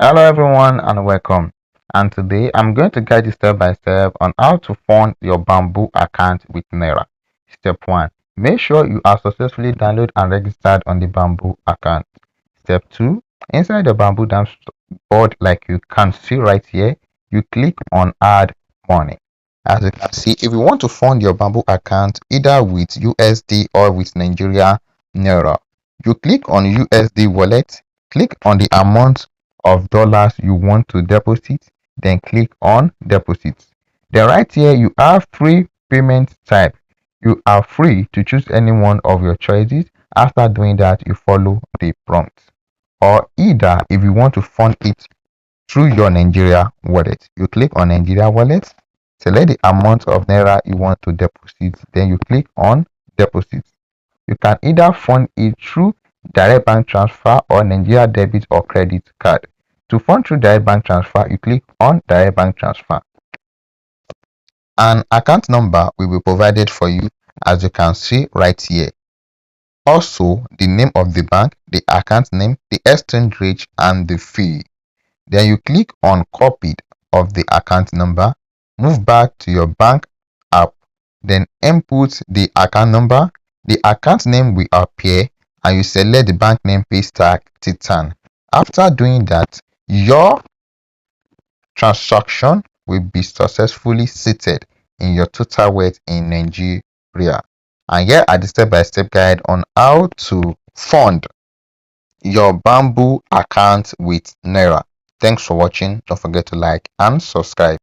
Hello everyone and welcome. And today I'm going to guide you step by step on how to fund your Bamboo account with Naira. Step 1. Make sure you are successfully downloaded and registered on the Bamboo account. Step 2. Inside the Bamboo dashboard like you can see right here, you click on add money. As you can see, if you want to fund your Bamboo account either with USD or with Nigeria Naira, you click on USD wallet, click on the amount of dollars you want to deposit, then click on deposit. Then right here you have three payment type. You are free to choose any one of your choices. After doing that, you follow the prompt. Or either if you want to fund it through your Nigeria wallet, you click on Nigeria wallet, select the amount of Naira you want to deposit, then you click on deposit. You can either fund it through direct bank transfer or Nigeria debit or credit card. To fund through direct bank transfer, you click on direct bank transfer. An account number will be provided for you as you can see right here. Also, the name of the bank, the account name, the exchange rate, and the fee. Then you click on copy of the account number, move back to your bank app, then input the account number, the account name will appear, and you select the bank name paystack Titan. After doing that, your transaction will be successfully seated in your total wealth in Nigeria. And here are the step-by-step guide on how to fund your Bamboo account with Naira. Thanks for watching. Don't forget to like and subscribe.